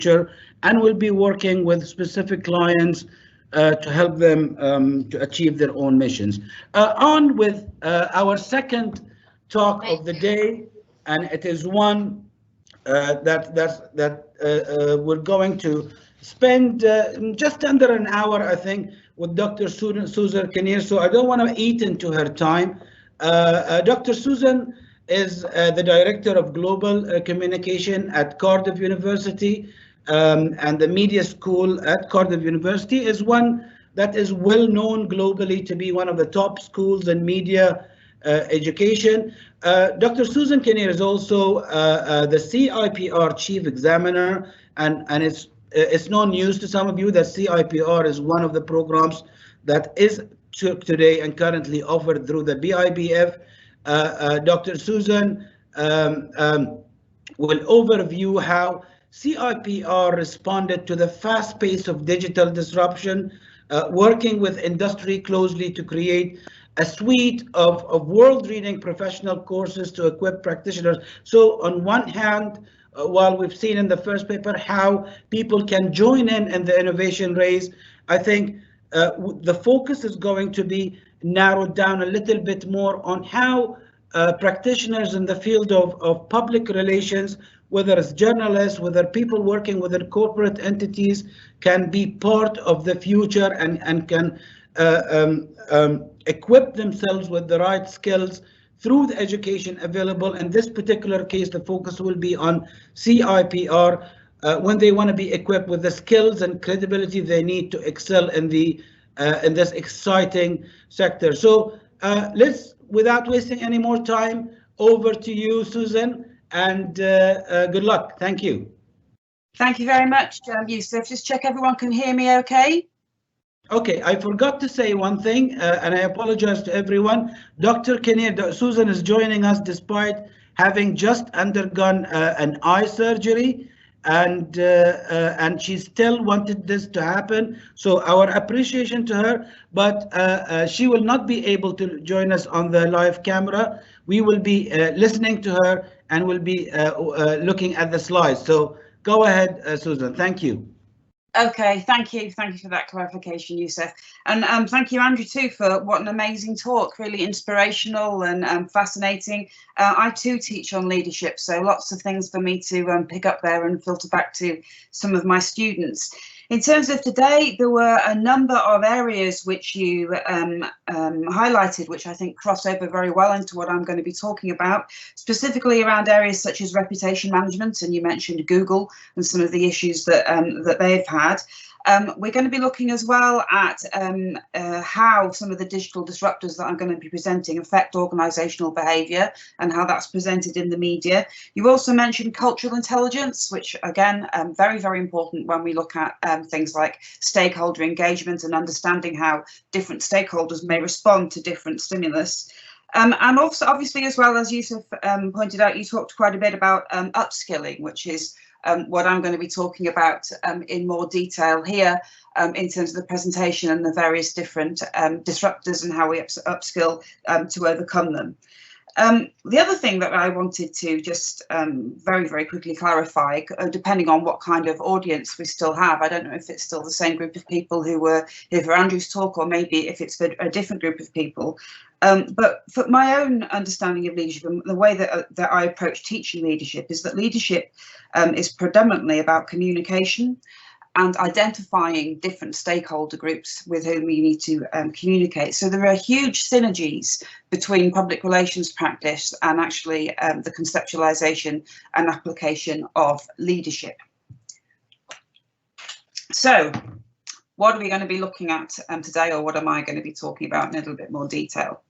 future, and will be working with specific clients to help them to achieve their own missions. On with our second talk of the day, and it is one that we're going to spend just under an hour, I think, with Dr. Susan Kinnear. So I don't want to eat into her time. Dr. Susan is the Director of Global Communication at Cardiff University, and the Media School at Cardiff University is one that is well known globally to be one of the top schools in media education. Dr. Susan Kinnear is also the CIPR Chief Examiner, and it's no news to some of you that CIPR is one of the programs that is today and currently offered through the BIBF. Dr. Susan will overview how CIPR responded to the fast pace of digital disruption, working with industry closely to create a suite of world-leading professional courses to equip practitioners. So on one hand, while we've seen in the first paper how people can join in the innovation race, I think the focus is going to be narrowed down a little bit more on how practitioners in the field of public relations, whether it's journalists, whether people working within corporate entities, can be part of the future and can equip themselves with the right skills through the education available. In this particular case, the focus will be on CIPR when they want to be equipped with the skills and credibility they need to excel in this exciting sector. So let's, without wasting any more time, over to you, Susan, and good luck. Thank you. Thank you very much, Yusuf. Just check everyone can hear me okay? Okay, I forgot to say one thing, and I apologize to everyone. Dr. Kinnear, Susan is joining us despite having just undergone an eye surgery, and she still wanted this to happen. So our appreciation to her, but she will not be able to join us on the live camera. We will be listening to her and will be looking at the slides. So go ahead, Susan. Thank you. Okay, thank you for that clarification, Yusuf, and thank you, Andrew, too, for what an amazing talk, really inspirational and fascinating. I too teach on leadership, so lots of things for me to pick up there and filter back to some of my students. In terms of today, there were a number of areas which you highlighted, which I think cross over very well into what I'm going to be talking about, specifically around areas such as reputation management, and you mentioned Google and some of the issues that that they've had. We're going to be looking as well at how some of the digital disruptors that I'm going to be presenting affect organisational behaviour and how that's presented in the media. You also mentioned cultural intelligence, which again, very, very important when we look at things like stakeholder engagement and understanding how different stakeholders may respond to different stimulus. And also, obviously, as well as Yusuf pointed out, you talked quite a bit about upskilling, which is what I'm going to be talking about in more detail here in terms of the presentation and the various different disruptors and how we upskill to overcome them. The other thing that I wanted to just very, very quickly clarify, depending on what kind of audience we still have, I don't know if it's still the same group of people who were here for Andrew's talk, or maybe if it's for a different group of people. But for my own understanding of leadership and the way that I approach teaching leadership is that leadership is predominantly about communication and identifying different stakeholder groups with whom we need to communicate. So there are huge synergies between public relations practice and actually the conceptualization and application of leadership. So what are we going to be looking at today, or what am I going to be talking about in a little bit more detail?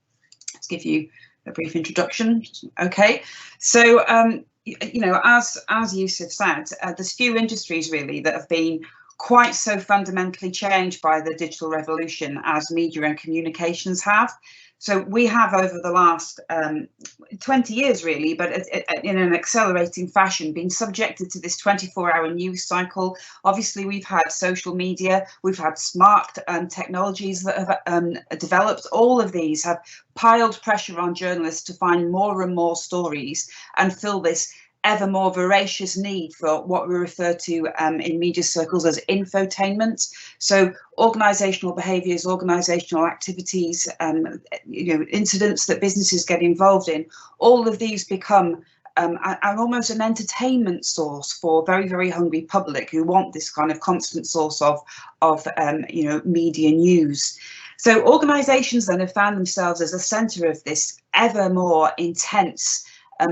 Let's give you a brief introduction. Okay, so you know, as Yusuf said, there's few industries really that have been quite so fundamentally changed by the digital revolution as media and communications have. So we have, over the last 20 years really, but in an accelerating fashion, been subjected to this 24-hour news cycle. Obviously, we've had social media, we've had smart technologies that have developed. All of these have piled pressure on journalists to find more and more stories and fill this ever more voracious need for what we refer to in media circles as infotainment. So organisational behaviours, organisational activities, incidents that businesses get involved in, all of these become almost an entertainment source for very, very hungry public who want this kind of constant source of media news. So organisations then have found themselves as a centre of this ever more intense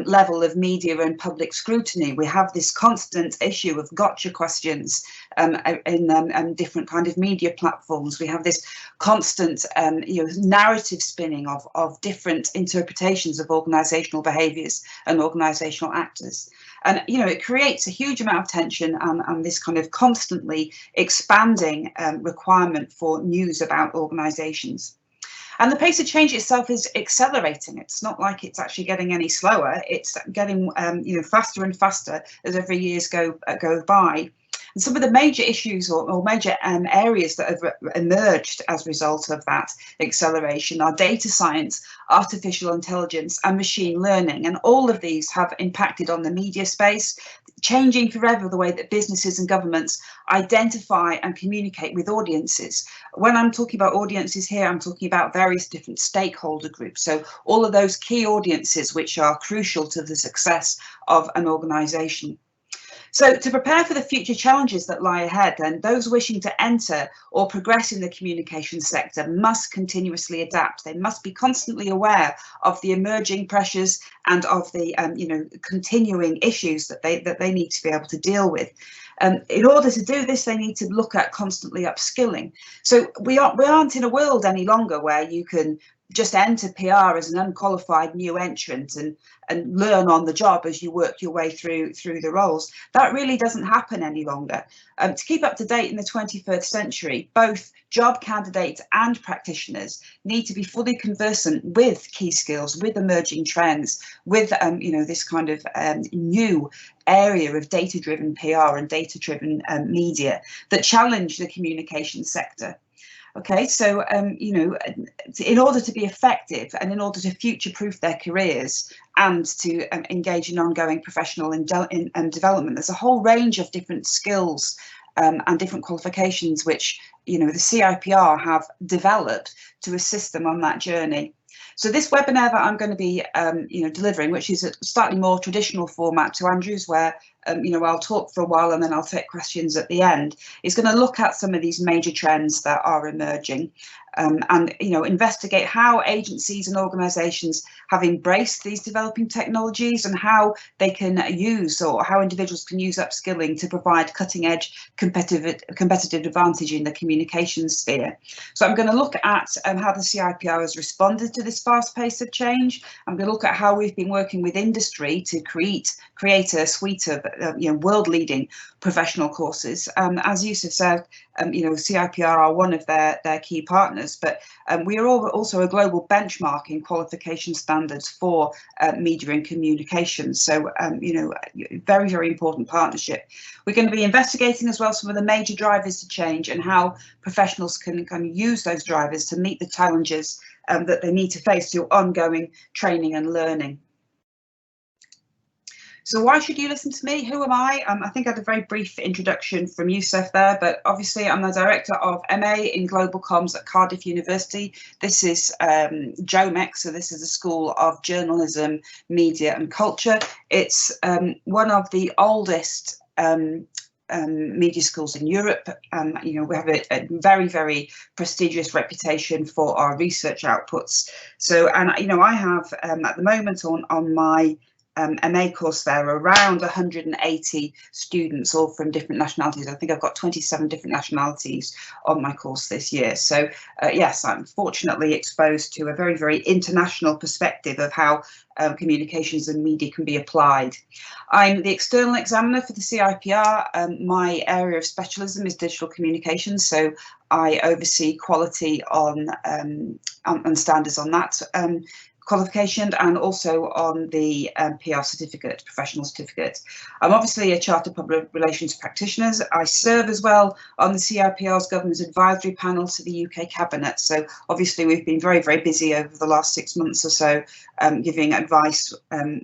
level of media and public scrutiny. We have this constant issue of gotcha questions in different kind of media platforms. We have this constant narrative spinning of different interpretations of organisational behaviours and organisational actors. And it creates a huge amount of tension and this kind of constantly expanding requirement for news about organisations. And the pace of change itself is accelerating. It's not like it's actually getting any slower. It's getting faster and faster as every years go by. And some of the major issues or major areas that have emerged as a result of that acceleration are data science, artificial intelligence, and machine learning. And all of these have impacted on the media space, changing forever the way that businesses and governments identify and communicate with audiences. When I'm talking about audiences here, I'm talking about various different stakeholder groups. So all of those key audiences which are crucial to the success of an organisation. So to prepare for the future challenges that lie ahead, then those wishing to enter or progress in the communications sector must continuously adapt. They must be constantly aware of the emerging pressures and of the continuing issues that they need to be able to deal with. In order to do this, they need to look at constantly upskilling. So we aren't in a world any longer where you can just enter PR as an unqualified new entrant and learn on the job as you work your way through the roles. That really doesn't happen any longer. To keep up to date in the 21st century, both job candidates and practitioners need to be fully conversant with key skills, with emerging trends, with this kind of new area of data-driven PR and data-driven media that challenge the communication sector. Okay, so in order to be effective and in order to future-proof their careers and to engage in ongoing professional development, there's a whole range of different skills and different qualifications which the CIPR have developed to assist them on that journey. So this webinar that I'm going to be delivering, which is a slightly more traditional format to Andrew's, where I'll talk for a while and then I'll take questions at the end, is going to look at some of these major trends that are emerging and investigate how agencies and organisations have embraced these developing technologies and how they can use, or how individuals can use upskilling to provide cutting-edge competitive advantage in the communications sphere. So I'm going to look at how the CIPR has responded to this fast pace of change. I'm going to look at how we've been working with industry to create a suite of world-leading professional courses. As Yusuf said, CIPR are one of their key partners, but we are also a global benchmark in qualification standards for media and communications. So, very, very important partnership. We're going to be investigating as well some of the major drivers to change and how professionals can kind of use those drivers to meet the challenges that they need to face through ongoing training and learning. So why should you listen to me? Who am I? I think I had a very brief introduction from Yusuf there, but obviously I'm the Director of MA in Global Comms at Cardiff University. This is JOMEC, so this is the School of Journalism, Media and Culture. It's one of the oldest media schools in Europe. We have a very, very prestigious reputation for our research outputs. So, and I have at the moment on my MA course there around 180 students, all from different nationalities. I think I've got 27 different nationalities on my course this year. So yes, I'm fortunately exposed to a very, very international perspective of how communications and media can be applied. I'm the external examiner for the CIPR. My area of specialism is digital communications, so I oversee quality on standards on that qualification and also on the PR certificate, professional certificate. I'm obviously a Chartered Public Relations practitioner. I serve as well on the CIPR's Government Advisory Panel to the UK Cabinet. So obviously we've been very, very busy over the last 6 months or so giving advice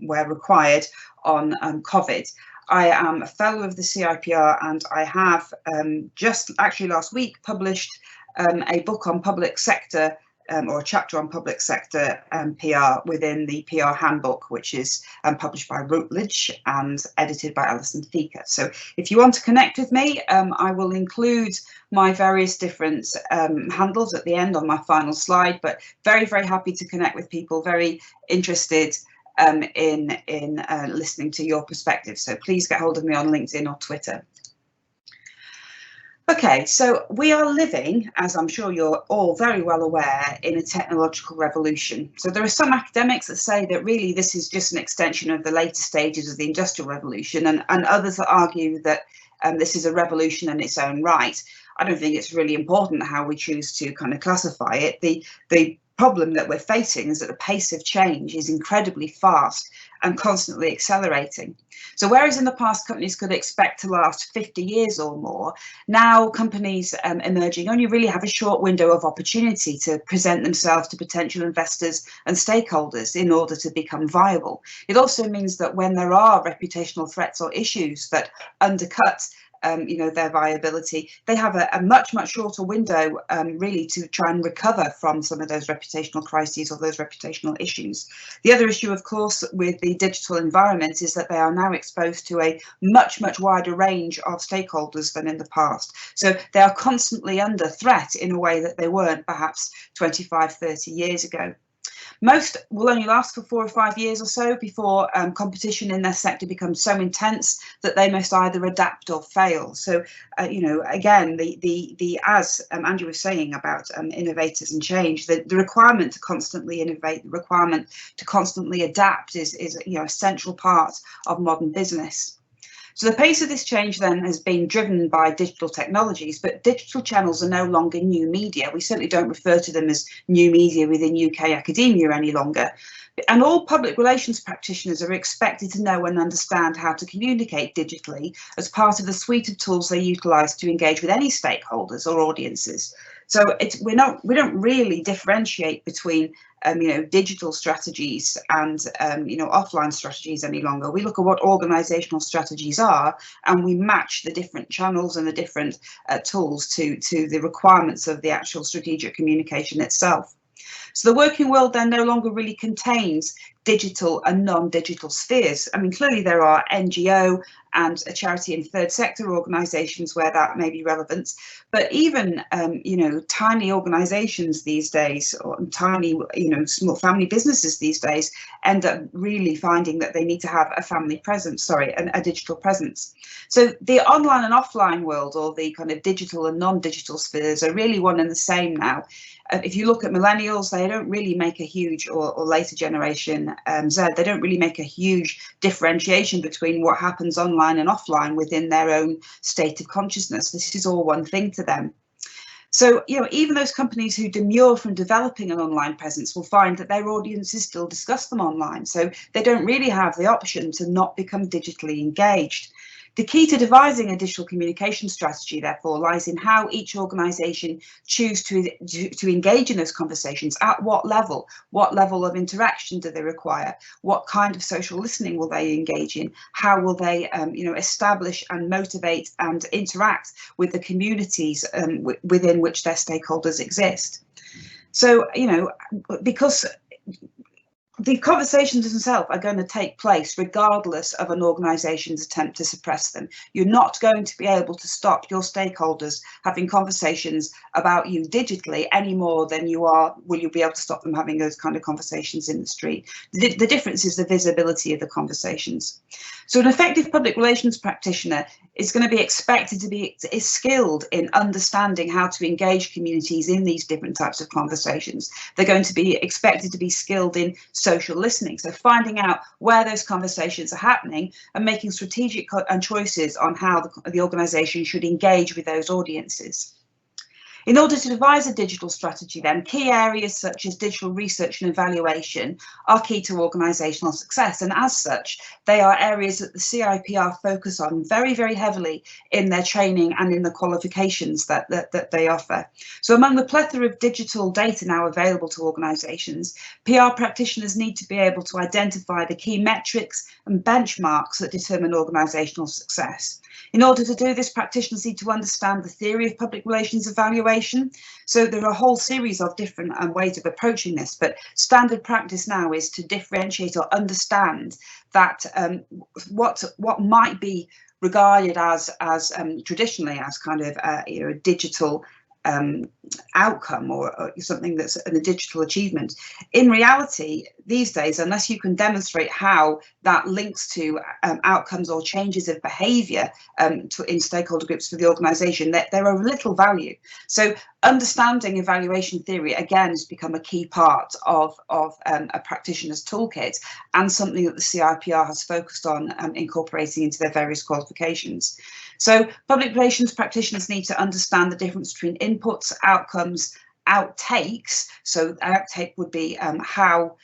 where required on COVID. I am a fellow of the CIPR, and I have just actually last week published a book on public sector, or a chapter on public sector PR within the PR handbook, which is published by Routledge and edited by Alison Thieker. So if you want to connect with me, I will include my various different handles at the end on my final slide, but very, very happy to connect with people, very interested in listening to your perspective. So please get hold of me on LinkedIn or Twitter. Okay, so we are living, as I'm sure you're all very well aware, in a technological revolution. So there are some academics that say that really this is just an extension of the later stages of the Industrial Revolution, and others that argue that this is a revolution in its own right. I don't think it's really important how we choose to kind of classify it. The problem that we're facing is that the pace of change is incredibly fast and constantly accelerating. So whereas in the past companies could expect to last 50 years or more, now companies emerging only really have a short window of opportunity to present themselves to potential investors and stakeholders in order to become viable. It also means that when there are reputational threats or issues that undercut their viability, they have a much shorter window really to try and recover from some of those reputational crises or those reputational issues. The other issue, of course, with the digital environment is that they are now exposed to a much wider range of stakeholders than in the past. So they are constantly under threat in a way that they weren't perhaps 25, 30 years ago. Most will only last for 4 or 5 years or so before competition in their sector becomes so intense that they must either adapt or fail. So, again, as Andrew was saying about innovators and change, the requirement to constantly innovate, the requirement to constantly adapt is a central part of modern business. So the pace of this change then has been driven by digital technologies, but digital channels are no longer new media. We certainly don't refer to them as new media within UK academia any longer. And all public relations practitioners are expected to know and understand how to communicate digitally as part of the suite of tools they utilise to engage with any stakeholders or audiences. So we don't really differentiate between digital strategies and offline strategies any longer. We look at what organisational strategies are, and we match the different channels and the different tools to the requirements of the actual strategic communication itself. So the working world then no longer really contains digital and non-digital spheres. I mean, clearly there are NGO and charity and third sector organisations where that may be relevant, but even tiny organisations these days, or tiny small family businesses these days, end up really finding that they need to have a family presence, a digital presence. So the online and offline world, or the kind of digital and non-digital spheres, are really one and the same now. If you look at millennials, they don't really make a huge, or later generation Z, they don't really make a huge differentiation between what happens online and offline within their own state of consciousness. This is all one thing to them. So, even those companies who demur from developing an online presence will find that their audiences still discuss them online. So they don't really have the option to not become digitally engaged. The key to devising a digital communication strategy, therefore, lies in how each organisation choose to engage in those conversations. At what level of interaction do they require? What kind of social listening will they engage in? How will they, establish and motivate and interact with the communities within which their stakeholders exist? So, because the conversations themselves are going to take place regardless of an organisation's attempt to suppress them. You're not going to be able to stop your stakeholders having conversations about you digitally any more than will you be able to stop them having those kind of conversations in the street. The difference is the visibility of the conversations. So an effective public relations practitioner is going to be expected to be skilled in understanding how to engage communities in these different types of conversations. They're going to be expected to be skilled in social listening, so finding out where those conversations are happening and making strategic choices on how the organisation should engage with those audiences. In order to devise a digital strategy then, key areas such as digital research and evaluation are key to organisational success, and as such they are areas that the CIPR focus on very, very heavily in their training and in the qualifications that they offer. So among the plethora of digital data now available to organisations, PR practitioners need to be able to identify the key metrics and benchmarks that determine organisational success. In order to do this, practitioners need to understand the theory of public relations evaluation. So there are a whole series of different ways of approaching this, but standard practice now is to differentiate or understand that what might be regarded as traditionally as kind of a digital outcome or something that's a digital achievement. In reality, these days, unless you can demonstrate how that links to outcomes or changes of behaviour in stakeholder groups for the organisation, they're of little value. So understanding evaluation theory, again, has become a key part of a practitioner's toolkit and something that the CIPR has focused on incorporating into their various qualifications. So public relations practitioners need to understand the difference between inputs, outcomes, outtakes. So outtake would be how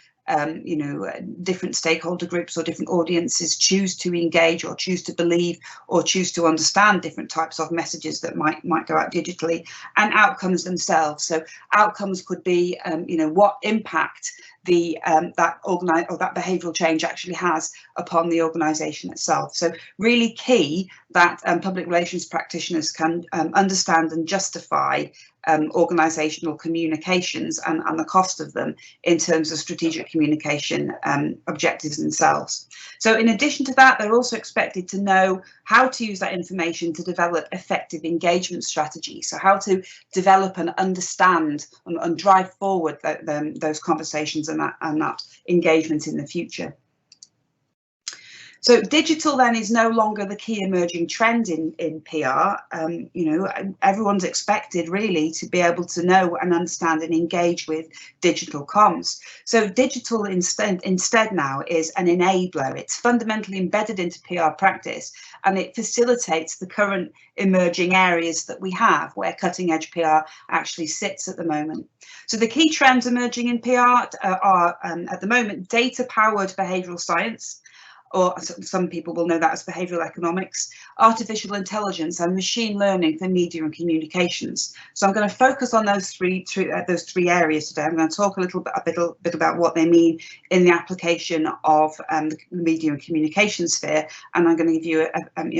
different stakeholder groups or different audiences choose to engage or choose to believe or choose to understand different types of messages that might go out digitally, and outcomes themselves. So outcomes could be what impact that behavioural change actually has upon the organisation itself. So really key that public relations practitioners can understand and justify organisational communications and the cost of them in terms of strategic communication objectives themselves. So in addition to that, they're also expected to know how to use that information to develop effective engagement strategies. So how to develop and understand and drive forward those conversations and that engagement in the future. So digital then is no longer the key emerging trend in PR. Everyone's expected really to be able to know and understand and engage with digital comms. So digital instead now is an enabler. It's fundamentally embedded into PR practice, and it facilitates the current emerging areas that we have where cutting edge PR actually sits at the moment. So the key trends emerging in PR are at the moment data-powered behavioural science, or some people will know that as behavioural economics, artificial intelligence and machine learning for media and communications. So I'm going to focus on those three areas today. I'm going to talk a bit about what they mean in the application of the media and communication sphere, and I'm going to give you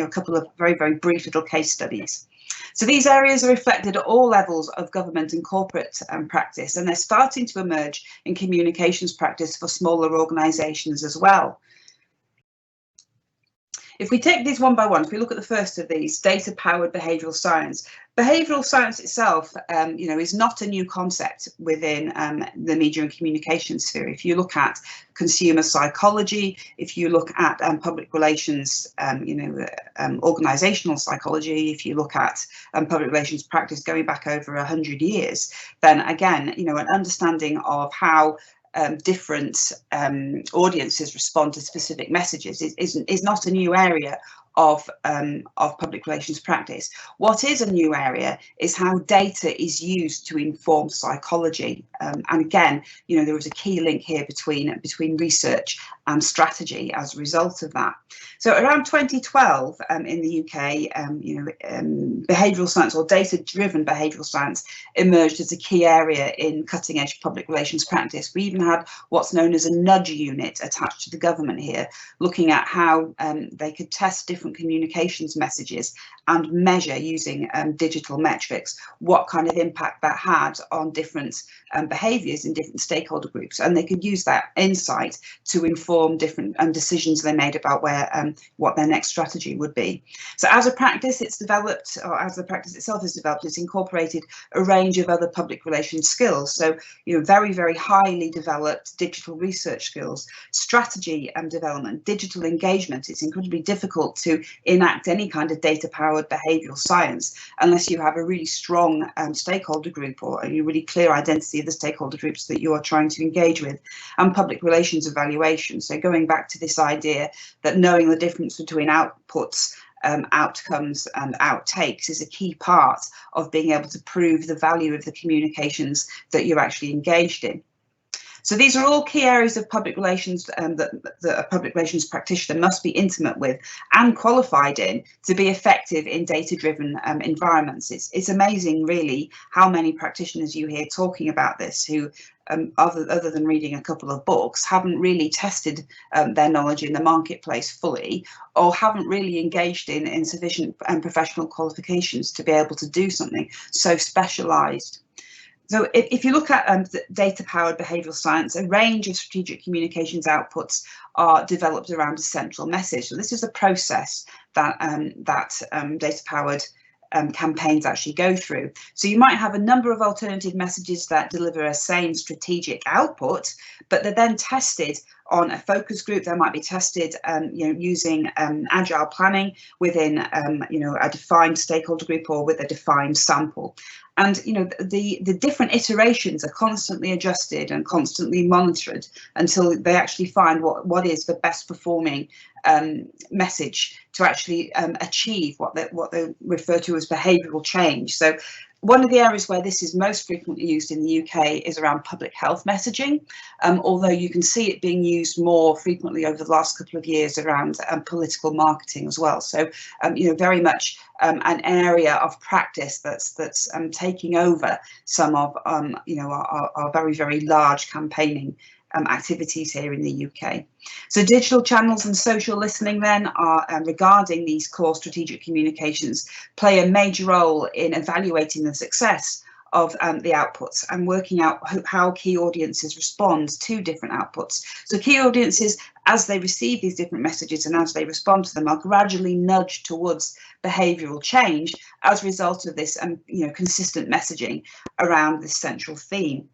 a couple of very, very brief little case studies. So these areas are reflected at all levels of government and corporate practice, and they're starting to emerge in communications practice for smaller organisations as well. If we take these one by one, if we look at the first of these, data-powered behavioural science itself, is not a new concept within the media and communication sphere. If you look at consumer psychology, if you look at public relations, organisational psychology, if you look at public relations practice going back over 100 years, then again, an understanding of how different audiences respond to specific messages is not a new area of public relations practice. What is a new area is how data is used to inform psychology, and again, there is a key link here between research and strategy as a result of that. So around 2012 in the UK, behavioural science or data-driven behavioural science emerged as a key area in cutting-edge public relations practice. We even had what's known as a nudge unit attached to the government here, looking at how they could test different communications messages and measure using digital metrics what kind of impact that had on different behaviours in different stakeholder groups, and they could use that insight to inform different decisions they made about what their next strategy would be. So as a practice, it's developed, or as the practice itself is developed, it's incorporated a range of other public relations skills. So very, very highly developed digital research skills, strategy and development, digital engagement. It's incredibly difficult to enact any kind of data-powered behavioural science unless you have a really strong stakeholder group or a really clear identity of the stakeholder groups that you are trying to engage with, and public relations evaluation. So going back to this idea that knowing the difference between outputs outcomes and outtakes is a key part of being able to prove the value of the communications that you're actually engaged in. So these are all key areas of public relations that a public relations practitioner must be intimate with and qualified in to be effective in data-driven environments. It's amazing, really, how many practitioners you hear talking about this who, other than reading a couple of books, haven't really tested their knowledge in the marketplace fully, or haven't really engaged in sufficient professional qualifications to be able to do something so specialised. So if you look at data-powered behavioural science, a range of strategic communications outputs are developed around a central message. So this is a process that data-powered campaigns actually go through. So you might have a number of alternative messages that deliver a same strategic output, but they're then tested on a focus group. They might be tested, using agile planning within, a defined stakeholder group or with a defined sample. And the different iterations are constantly adjusted and constantly monitored until they actually find what is the best performing message to actually achieve what they refer to as behavioural change. So one of the areas where this is most frequently used in the UK is around public health messaging, although you can see it being used more frequently over the last couple of years around political marketing as well. So, very much an area of practice that's taking over some of our very, very large campaigning activities here in the UK. So digital channels and social listening then are regarding these core strategic communications play a major role in evaluating the success of the outputs and working out how key audiences respond to different outputs. So key audiences, as they receive these different messages and as they respond to them, are gradually nudged towards behavioural change as a result of this consistent messaging around this central theme.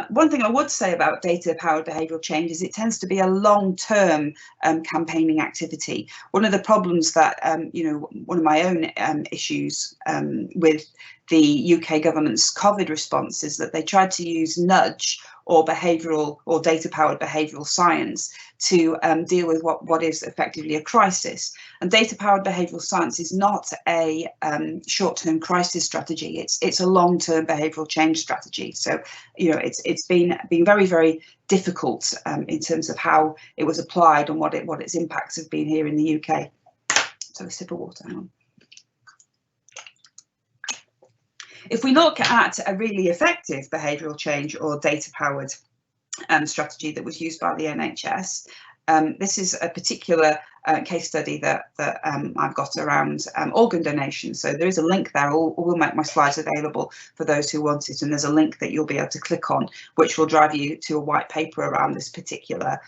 One thing I would say about data-powered behavioural change is it tends to be a long-term campaigning activity. One of the problems that, one of my own issues with the UK government's COVID response is that they tried to use nudge or behavioural or data-powered behavioural science to deal with what is effectively a crisis. And data-powered behavioural science is not a short-term crisis strategy. It's a long-term behavioural change strategy. So, it's been very, very difficult in terms of how it was applied and what its impacts have been here in the UK. So a sip of water. Hang on. If we look at a really effective behavioural change or data-powered strategy that was used by the NHS, this is a particular case study that I've got around organ donation. So there is a link there. We'll make my slides available for those who want it, and there's a link that you'll be able to click on, which will drive you to a white paper around this particular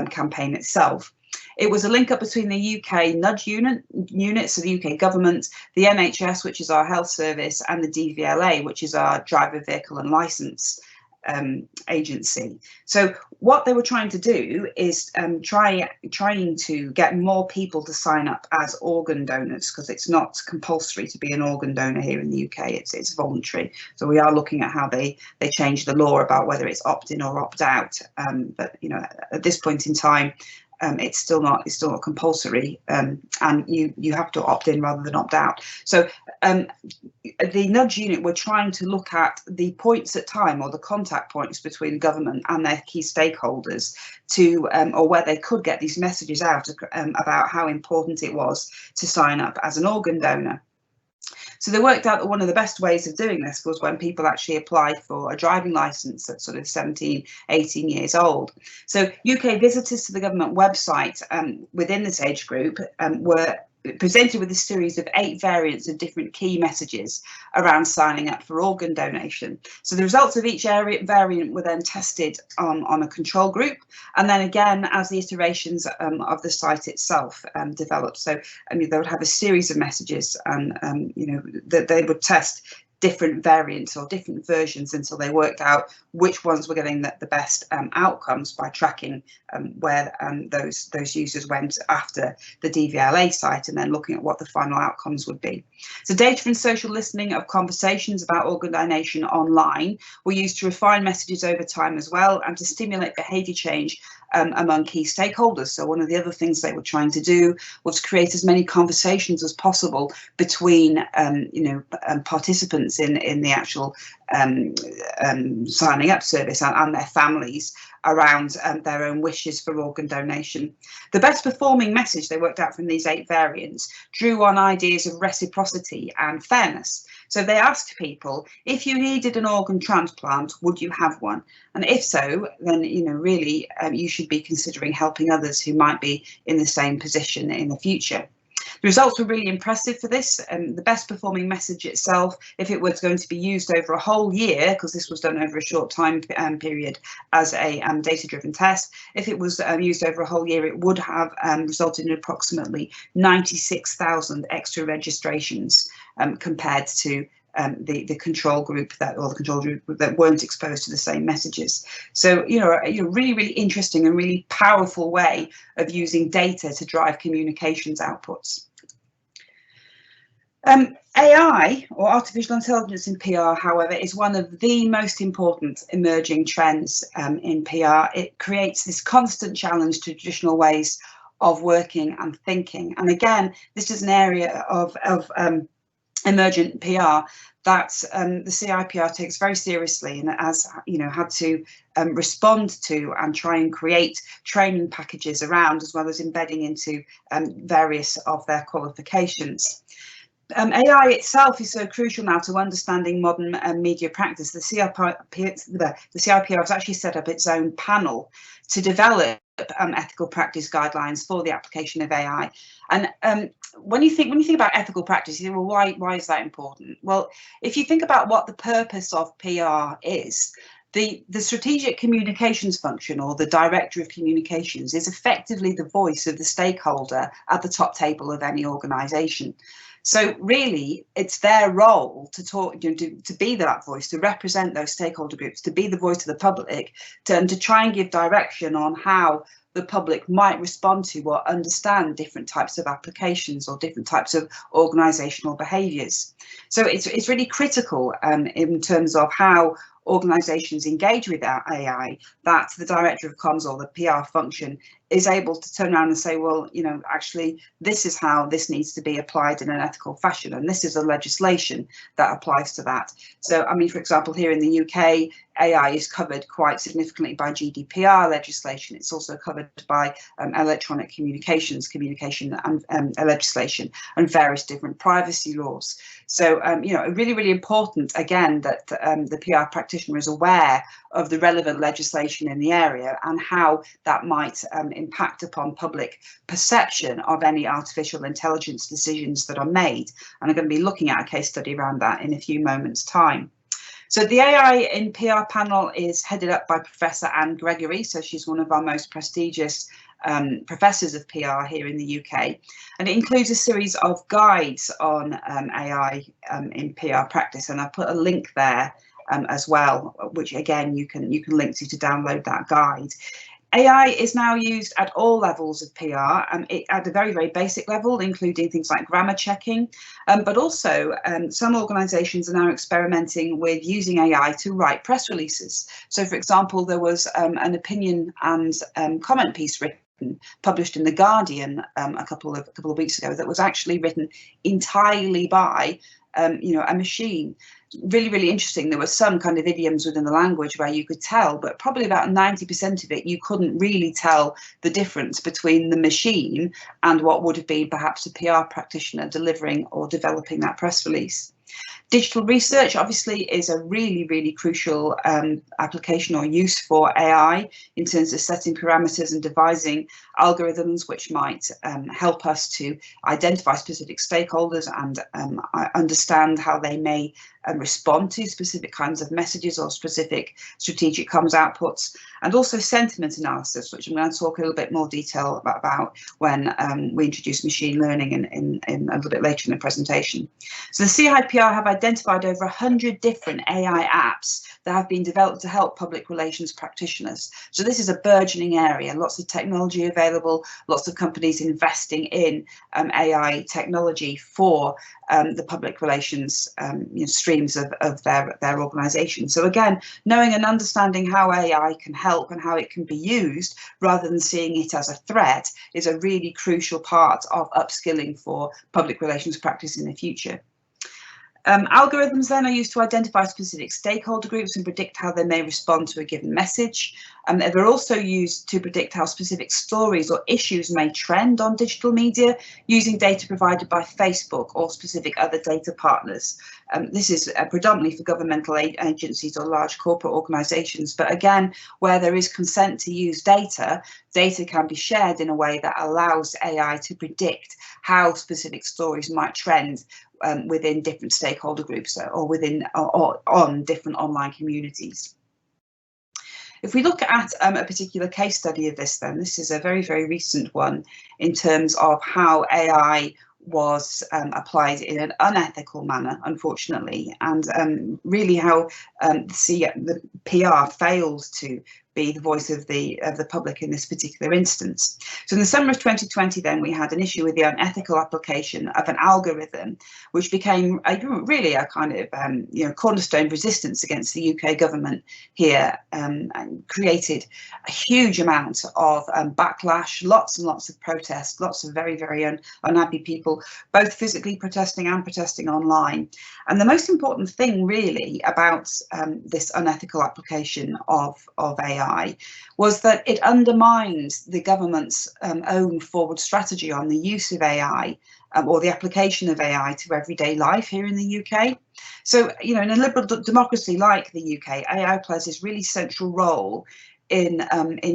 campaign itself. It was a link up between the UK nudge unit, so the UK government, the NHS, which is our health service, and the DVLA, which is our driver vehicle and licence agency. So what they were trying to do is trying to get more people to sign up as organ donors, because it's not compulsory to be an organ donor here in the UK. It's voluntary. So we are looking at how they change the law about whether it's opt-in or opt-out. But at this point in time, it's still not compulsory, and you have to opt in rather than opt out. So the nudge unit were trying to look at the points at time, or the contact points between government and their key stakeholders, to or where they could get these messages out about how important it was to sign up as an organ donor. So they worked out that one of the best ways of doing this was when people actually applied for a driving licence at sort of 17, 18 years old. So UK visitors to the government website within this age group were presented with a series of 8 variants of different key messages around signing up for organ donation. So the results of each variant were then tested on a control group, and then again as the iterations of the site itself developed. So they would have a series of messages, and that they would test different variants or different versions until they worked out which ones were getting the best outcomes by tracking where those users went after the DVLA site, and then looking at what the final outcomes would be. So data and social listening of conversations about organ donation online were used to refine messages over time as well, and to stimulate behaviour change among key stakeholders. So one of the other things they were trying to do was create as many conversations as possible between participants in the actual signing up service and their families around their own wishes for organ donation. The best performing message they worked out from these 8 variants drew on ideas of reciprocity and fairness. So they asked people, if you needed an organ transplant, would you have one? And if so, then really you should be considering helping others who might be in the same position in the future. The results were really impressive for this. The best performing message itself, if it was going to be used over a whole year, because this was done over a short time period as a data-driven test, if it was used over a whole year, it would have resulted in approximately 96,000 extra registrations compared to the control group that weren't exposed to the same messages. So, a really, really interesting and really powerful way of using data to drive communications outputs. AI, or artificial intelligence in PR, however, is one of the most important emerging trends in PR. It creates this constant challenge to traditional ways of working and thinking. And again, this is an area of emergent PR that the CIPR takes very seriously, and has had to respond to and try and create training packages around, as well as embedding into various of their qualifications. AI itself is so crucial now to understanding modern media practice. The CIPR has actually set up its own panel to develop ethical practice guidelines for the application of AI. And when you think about ethical practice, you think, well, why is that important? Well, if you think about what the purpose of PR is, the strategic communications function, or the director of communications, is effectively the voice of the stakeholder at the top table of any organisation. So really, it's their role to talk, to be that voice, to represent those stakeholder groups, to be the voice of the public, to try and give direction on how the public might respond to or understand different types of applications or different types of organisational behaviours. So it's really critical in terms of how organisations engage with AI, that the director of comms or the PR function is able to turn around and say, well, actually, this is how this needs to be applied in an ethical fashion, and this is the legislation that applies to that. So, I mean, for example, here in the UK, AI is covered quite significantly by GDPR legislation. It's also covered by electronic communication and legislation, and various different privacy laws. So, really, really important, again, that the PR practitioner is aware of the relevant legislation in the area and how that might impact upon public perception of any artificial intelligence decisions that are made. And I'm going to be looking at a case study around that in a few moments' time. So the AI in PR panel is headed up by Professor Anne Gregory. So she's one of our most prestigious professors of PR here in the UK, and it includes a series of guides on AI in PR practice, and I put a link there as well, which again you can link to download that guide. AI is now used at all levels of PR, at a very, very basic level, including things like grammar checking, but also some organisations are now experimenting with using AI to write press releases. So, for example, there was an opinion and comment piece published in The Guardian a couple of weeks ago that was actually written entirely by a machine. Really, really interesting. There were some kind of idioms within the language where you could tell, but probably about 90% of it, you couldn't really tell the difference between the machine and what would have been perhaps a PR practitioner delivering or developing that press release. Digital research obviously is a really, really crucial application or use for AI in terms of setting parameters and devising algorithms which might help us to identify specific stakeholders and understand how they may respond to specific kinds of messages or specific strategic comms outputs, and also sentiment analysis, which I'm going to talk a little bit more detail about when we introduce machine learning in a little bit later in the presentation. So the CIPR have identified over 100 different AI apps that have been developed to help public relations practitioners. So this is a burgeoning area, lots of technology available, lots of companies investing in AI technology for the public relations streams of their organisation. So again, knowing and understanding how AI can help and how it can be used rather than seeing it as a threat is a really crucial part of upskilling for public relations practice in the future. Algorithms then are used to identify specific stakeholder groups and predict how they may respond to a given message. They're also used to predict how specific stories or issues may trend on digital media using data provided by Facebook or specific other data partners. This is predominantly for governmental agencies or large corporate organisations, but again, where there is consent to use data, data can be shared in a way that allows AI to predict how specific stories might trend within different stakeholder groups or within or on different online communities. If we look at a particular case study of this, then this is a very, very recent one in terms of how AI was applied in an unethical manner, unfortunately, and really how the PR failed to be the voice of the public in this particular instance. So in the summer of 2020, then we had an issue with the unethical application of an algorithm, which became really a kind of cornerstone resistance against the UK government here, and created a huge amount of backlash, lots and lots of protests, lots of very, very unhappy people, both physically protesting and protesting online. And the most important thing really about this unethical application of AI was that it undermined the government's own forward strategy on the use of AI or the application of AI to everyday life here in the UK. So, in a liberal democracy like the UK, AI plays this really central role in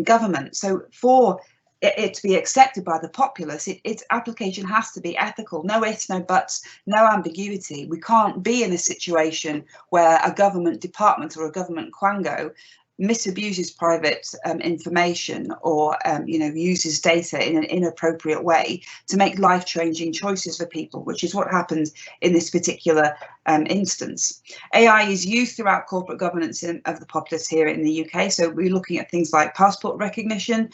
government. So for it to be accepted by the populace, its application has to be ethical. No ifs, no buts, no ambiguity. We can't be in a situation where a government department or a government quango misabuses private information or uses data in an inappropriate way to make life-changing choices for people, which is what happened in this particular instance. AI is used throughout corporate governance of the populace here in the UK. So we're looking at things like passport recognition,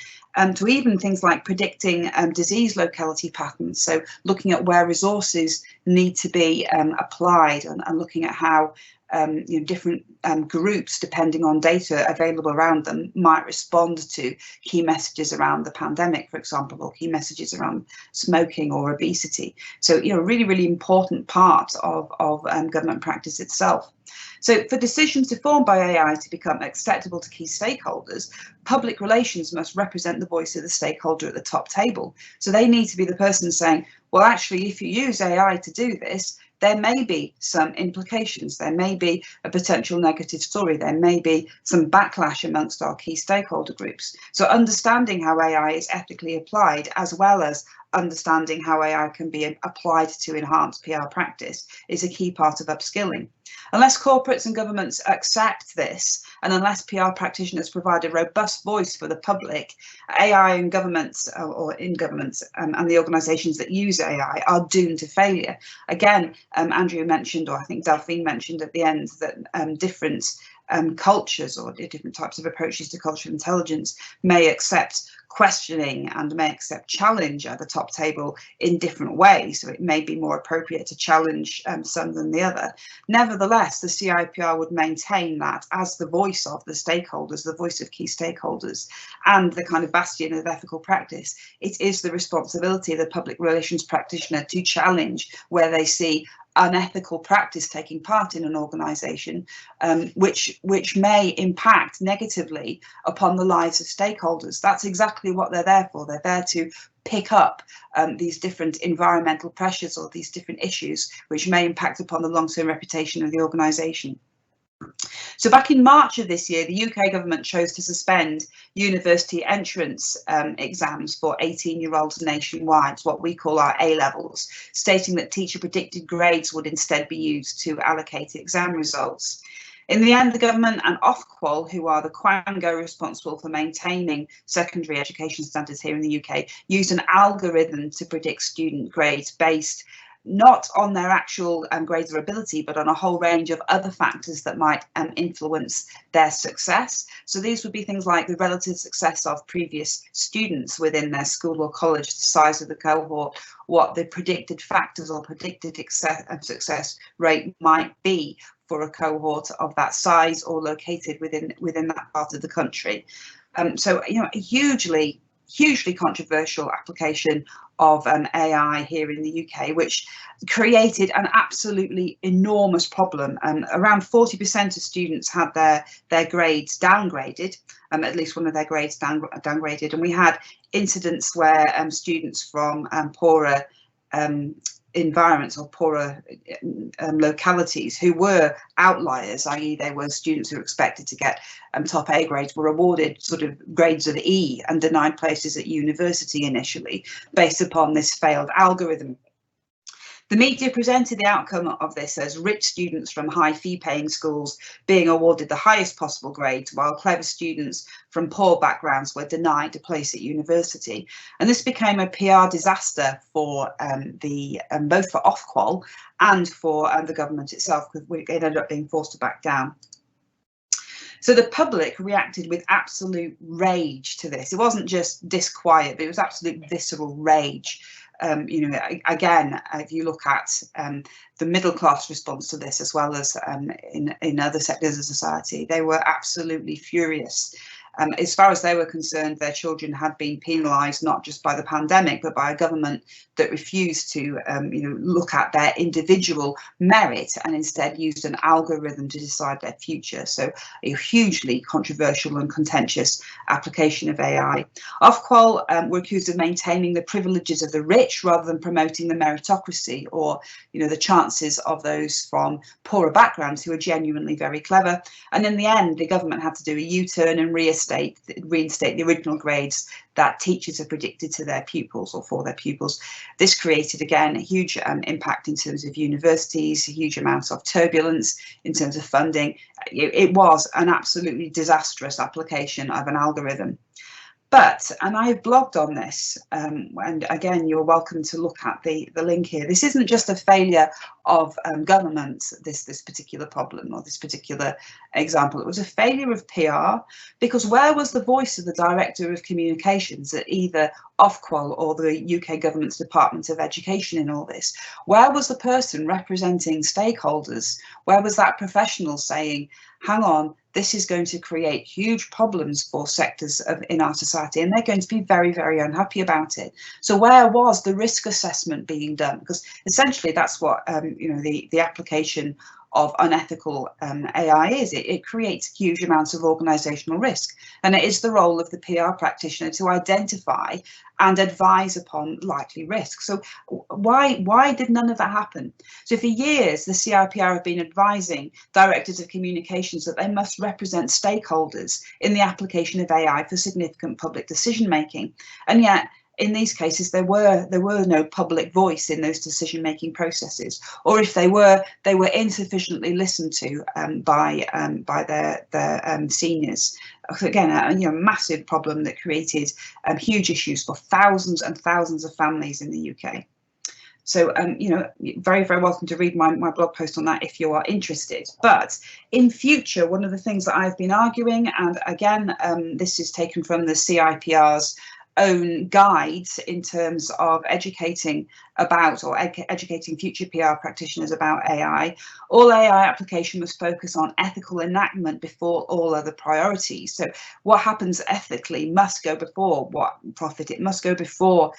to even things like predicting disease locality patterns. So looking at where resources need to be applied and looking at how different groups, depending on data available around them, might respond to key messages around the pandemic, for example, or key messages around smoking or obesity. So, really, really important part of government practice itself. So for decisions to form by AI to become acceptable to key stakeholders, public relations must represent the voice of the stakeholder at the top table. So they need to be the person saying, well, actually, if you use AI to do this, there may be some implications, there may be a potential negative story, there may be some backlash amongst our key stakeholder groups. So understanding how AI is ethically applied, as well as understanding how AI can be applied to enhance PR practice, is a key part of upskilling. Unless corporates and governments accept this, and unless PR practitioners provide a robust voice for the public, AI in governments and the organisations that use AI are doomed to failure. Again, Andrew mentioned, or I think Delphine mentioned at the end, that different cultures or different types of approaches to cultural intelligence may accept questioning and may accept challenge at the top table in different ways. So it may be more appropriate to challenge some than the other. Nevertheless, the CIPR would maintain that as the voice of the stakeholders, the voice of key stakeholders, and the kind of bastion of ethical practice, it is the responsibility of the public relations practitioner to challenge where they see unethical practice taking part in an organisation, which may impact negatively upon the lives of stakeholders. That's exactly what they're there for. They're there to pick up these different environmental pressures or these different issues which may impact upon the long-term reputation of the organisation. So back in March of this year, the UK government chose to suspend university entrance exams for 18-year-olds nationwide, what we call our A-levels, stating that teacher predicted grades would instead be used to allocate exam results. In the end, the government and Ofqual, who are the quango responsible for maintaining secondary education standards here in the UK, used an algorithm to predict student grades based not on their actual grades or ability, but on a whole range of other factors that might influence their success. So these would be things like the relative success of previous students within their school or college, the size of the cohort, what the predicted factors or predicted success rate might be for a cohort of that size or located within that part of the country. So, you know, a hugely controversial application of AI here in the UK, which created an absolutely enormous problem. Around 40% of students had their grades downgraded, at least one of their grades downgraded, and we had incidents where students from poorer environments or poorer localities who were outliers, i.e. they were students who were expected to get top A grades, were awarded sort of grades of E and denied places at university initially based upon this failed algorithm. The media presented the outcome of this as rich students from high fee-paying schools being awarded the highest possible grades, while clever students from poor backgrounds were denied a place at university. And this became a PR disaster for both for Ofqual and for the government itself, because it ended up being forced to back down. So the public reacted with absolute rage to this. It wasn't just disquiet, but it was absolute visceral rage. You know, again, if you look at the middle class response to this, as well as in other sectors of society, they were absolutely furious. As far as they were concerned, their children had been penalised not just by the pandemic, but by a government that refused to you know, look at their individual merit and instead used an algorithm to decide their future. So a hugely controversial and contentious application of AI. Ofqual were accused of maintaining the privileges of the rich rather than promoting the meritocracy, or, you know, the chances of those from poorer backgrounds who are genuinely very clever. And in the end, the government had to do a U-turn and reinstate the original grades that teachers have predicted to their pupils or for their pupils. This created, again, a huge impact in terms of universities, a huge amount of turbulence in terms of funding. It was an absolutely disastrous application of an algorithm. But, and I've blogged on this, and again, you're welcome to look at the link here. This isn't just a failure of government, this particular problem or this particular example. It was a failure of PR, because where was the voice of the Director of Communications at either Ofqual or the UK government's Department of Education in all this? Where was the person representing stakeholders? Where was that professional saying, hang on, this is going to create huge problems for sectors in our society, and they're going to be very, very unhappy about it. So where was the risk assessment being done? Because essentially that's what you know, the application of unethical AI is. It creates huge amounts of organisational risk, and it is the role of the PR practitioner to identify and advise upon likely risks. So why did none of that happen? So for years, the CIPR have been advising directors of communications that they must represent stakeholders in the application of AI for significant public decision making, and yet in these cases, there were no public voice in those decision-making processes, or if they were insufficiently listened to by their seniors. Again, a massive problem that created huge issues for thousands and thousands of families in the UK. So, you know, very, very welcome to read my blog post on that if you are interested. But in future, one of the things that I've been arguing, and again, this is taken from the CIPR's own guides in terms of educating about, or educating future PR practitioners about AI. All AI application must focus on ethical enactment before all other priorities. So what happens ethically must go before what profit. It must go before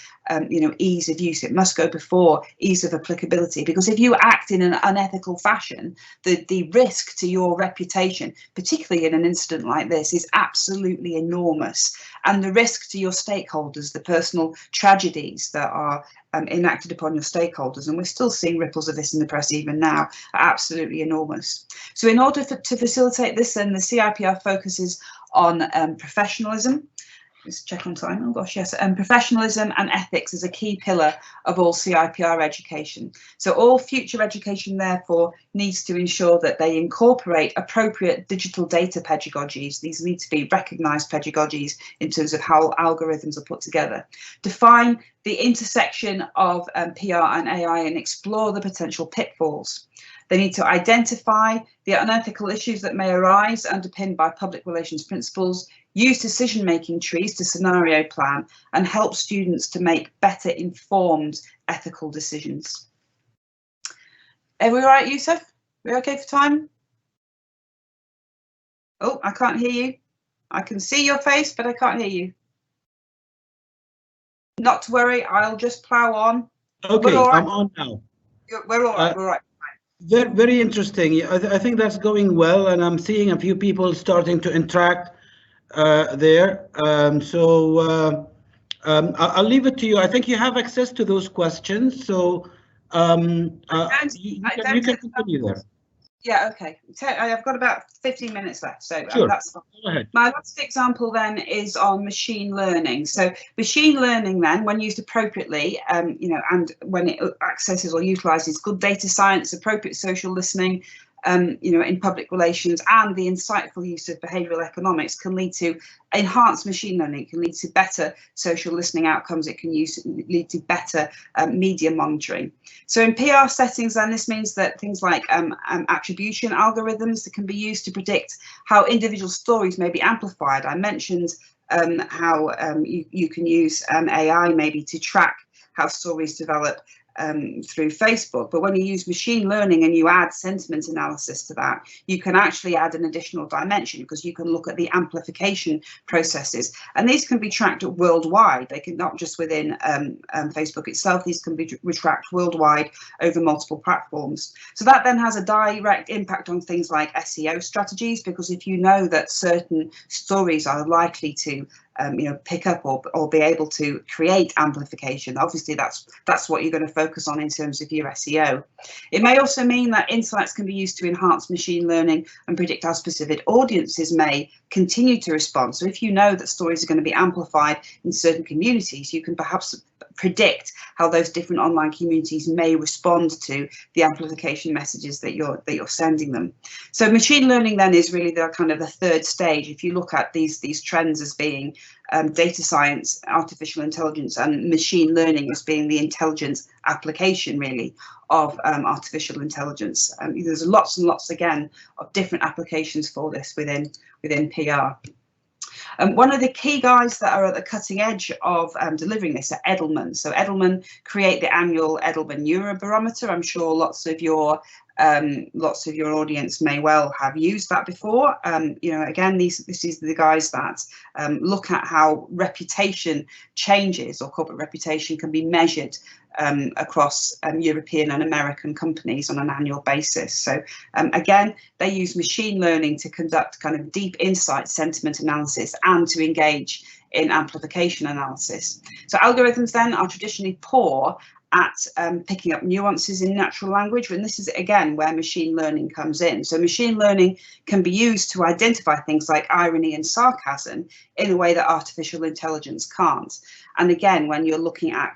you know, ease of use. It must go before ease of applicability, because if you act in an unethical fashion, the risk to your reputation, particularly in an incident like this, is absolutely enormous. And the risk to your stakeholders, the personal tragedies that are enacted upon your stakeholders, and we're still seeing ripples of this in the press even now, are absolutely enormous. So in order to facilitate this, then the CIPR focuses on professionalism. Just check on time. Oh gosh, yes. Professionalism and ethics is a key pillar of all CIPR education. So all future education, therefore, needs to ensure that they incorporate appropriate digital data pedagogies. These need to be recognised pedagogies in terms of how algorithms are put together. Define the intersection of PR and AI and explore the potential pitfalls. They need to identify the unethical issues that may arise underpinned by public relations principles, use decision-making trees to scenario plan, and help students to make better informed ethical decisions. Are we all right, Yusuf? We okay for time? Oh, I can't hear you. I can see your face, but I can't hear you. Not to worry, I'll just plow on. Okay, right. I'm on now. We're all right, we're all right. Very, very interesting. I think that's going well, and I'm seeing a few people starting to interact there. I'll leave it to you. I think you have access to those questions, so you can continue there. Yeah, okay. I've got about 15 minutes left, so sure. That's fine. Go ahead. My last example then is on machine learning. So machine learning then, when used appropriately, and when it accesses or utilises good data science, appropriate social listening, in public relations, and the insightful use of behavioural economics, can lead to enhanced machine learning. It can lead to better social listening outcomes. It can lead to better media monitoring. So in PR settings, then, this means that things like attribution algorithms that can be used to predict how individual stories may be amplified. I mentioned how you can use AI maybe to track how stories develop through Facebook, but when you use machine learning and you add sentiment analysis to that, you can actually add an additional dimension, because you can look at the amplification processes, and these can be tracked worldwide. They can not just within Facebook itself, these can be tracked worldwide over multiple platforms. So that then has a direct impact on things like SEO strategies, because if you know that certain stories are likely to pick up or be able to create amplification, obviously that's what you're going to focus on in terms of your SEO. It may also mean that insights can be used to enhance machine learning and predict how specific audiences may continue to respond. So if you know that stories are going to be amplified in certain communities, you can perhaps predict how those different online communities may respond to the amplification messages that you're sending them. So machine learning then is really the kind of the third stage. If you look at these trends as being data science, artificial intelligence, and machine learning as being the intelligence application really of artificial intelligence. There's lots and lots again of different applications for this within PR. One of the key guys that are at the cutting edge of delivering this are Edelman. So Edelman create the annual Edelman Eurobarometer. I'm sure lots of your audience may well have used that before. Again, this is the guys that look at how reputation changes, or corporate reputation can be measured across European and American companies on an annual basis. So again, they use machine learning to conduct kind of deep insight sentiment analysis and to engage in amplification analysis. So algorithms then are traditionally poor at picking up nuances in natural language, and this is again where machine learning comes in. So machine learning can be used to identify things like irony and sarcasm in a way that artificial intelligence can't. And again, when you're looking at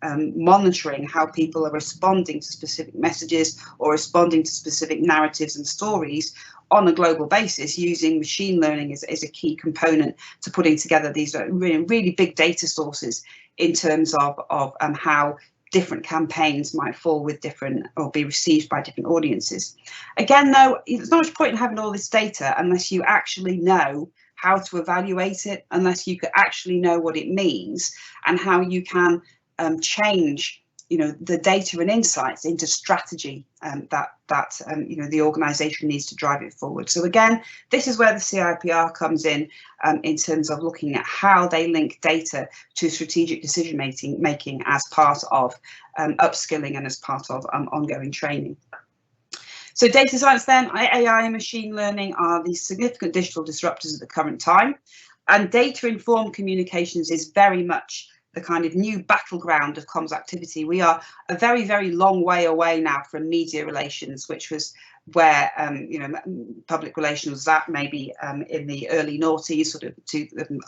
monitoring how people are responding to specific messages or responding to specific narratives and stories on a global basis, using machine learning is a key component to putting together these really big data sources in terms of how different campaigns might fall with different or be received by different audiences. Again, though, there's not much point in having all this data unless you actually know how to evaluate it, unless you could actually know what it means and how you can change the data and insights into strategy that the organisation needs to drive it forward. So again, this is where the CIPR comes in terms of looking at how they link data to strategic decision making as part of upskilling and as part of ongoing training. So data science then, AI and machine learning are these significant digital disruptors at the current time, and data-informed communications is very much the kind of new battleground of comms activity. We are a very, very long way away now from media relations, which was where public relations was at maybe in the early noughties, sort of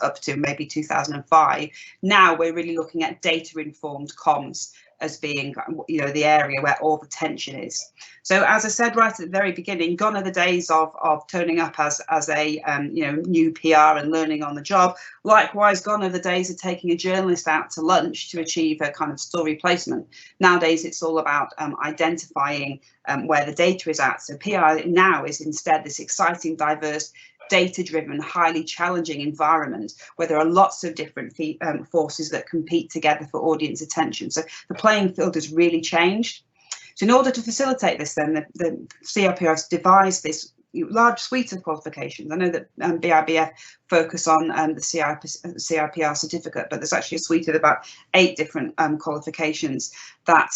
up to maybe 2005. Now we're really looking at data-informed comms as being, the area where all the tension is. So as I said right at the very beginning, gone are the days of turning up as a new PR and learning on the job. Likewise, gone are the days of taking a journalist out to lunch to achieve a kind of story placement. Nowadays, it's all about identifying where the data is at. So PR now is instead this exciting, diverse, data-driven, highly challenging environment where there are lots of different forces that compete together for audience attention. So the playing field has really changed. So in order to facilitate this, then the CIPR has devised this large suite of qualifications. I know that BIBF focus on the CIPR certificate, but there's actually a suite of about 8 different qualifications that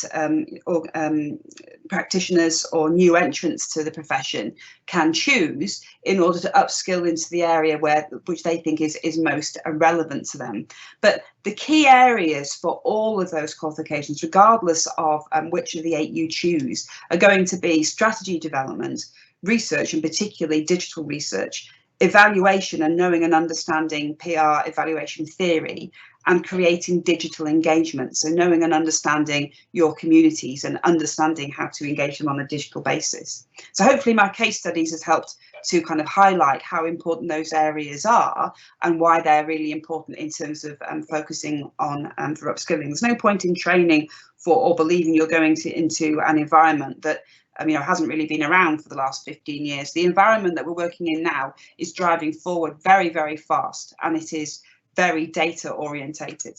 practitioners or new entrants to the profession can choose in order to upskill into the area which they think is most relevant to them. But the key areas for all of those qualifications, regardless of which of the 8 you choose, are going to be strategy development, research, and particularly digital research, evaluation and knowing and understanding PR evaluation theory, and creating digital engagement. So knowing and understanding your communities and understanding how to engage them on a digital basis. So hopefully my case studies has helped to kind of highlight how important those areas are and why they're really important in terms of focusing on for upskilling. There's no point in training for or believing you're going into an environment that hasn't really been around for the last 15 years. The environment that we're working in now is driving forward very, very fast, and it is very data orientated.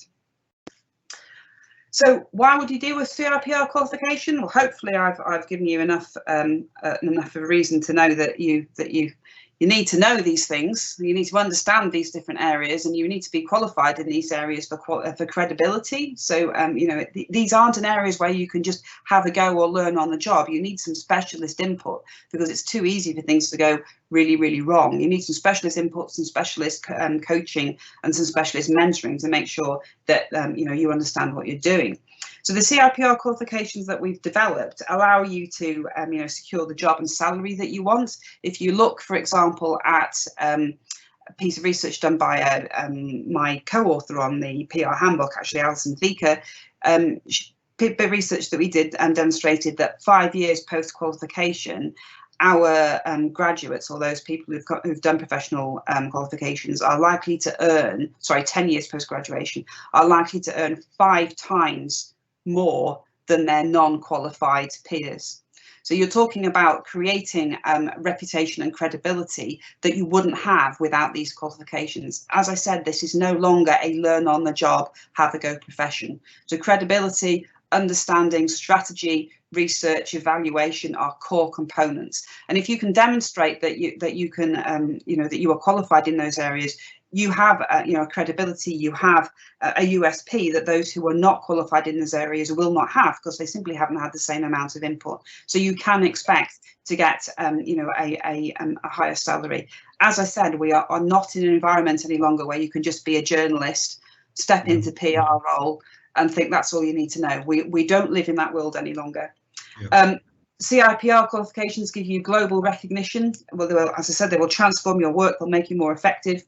So why would you do a CIPR qualification? Well, hopefully I've given you enough of a reason to know that you need to know these things. You need to understand these different areas, and you need to be qualified in these areas for credibility. So these aren't an areas where you can just have a go or learn on the job. You need some specialist input because it's too easy for things to go really, really wrong. You need some specialist input, some specialist coaching, and some specialist mentoring to make sure that you understand what you're doing. So the CIPR qualifications that we've developed allow you to secure the job and salary that you want. If you look, for example, at a piece of research done by my co-author on the PR handbook, actually Alison Vika, the research that we did demonstrated that 5 years post-qualification, our graduates, or those people who've done professional qualifications, are likely to earn, 10 years post-graduation, are likely to earn 5 times more than their non-qualified peers. So you're talking about creating reputation and credibility that you wouldn't have without these qualifications. As I said, this is no longer a learn on the job, have a go profession. So credibility, understanding, strategy, research, evaluation are core components. And if you can demonstrate that you are qualified in those areas, you have a credibility, you have a USP that those who are not qualified in those areas will not have, because they simply haven't had the same amount of input. So you can expect to get a higher salary. As I said, we are not in an environment any longer where you can just be a journalist, step into PR role and think that's all you need to know. We don't live in that world any longer. Yeah. CIPR qualifications give you global recognition. Well, as I said, they will transform your work, they'll make you more effective,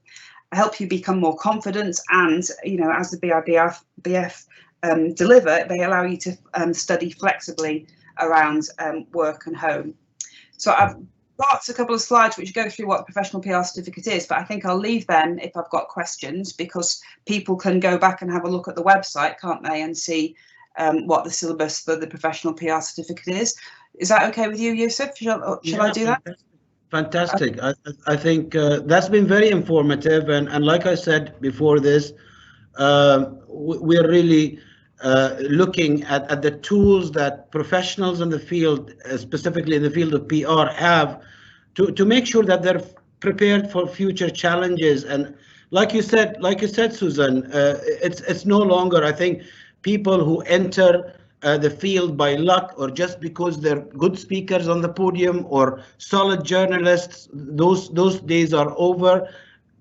help you become more confident, and as the BIBF deliver, they allow you to study flexibly around work and home. So I've got a couple of slides which go through what the professional PR certificate is, but I think I'll leave them if I've got questions, because people can go back and have a look at the website, can't they, and see what the syllabus for the professional PR certificate is. Is that okay with you, Yusuf? Shall I do that? Fantastic. I think that's been very informative, and like I said before this, we're really looking at the tools that professionals in the field, specifically in the field of PR, have to make sure that they're prepared for future challenges. And like you said, Susan, it's no longer, I think, people who enter the field by luck or just because they're good speakers on the podium or solid journalists. Those days are over.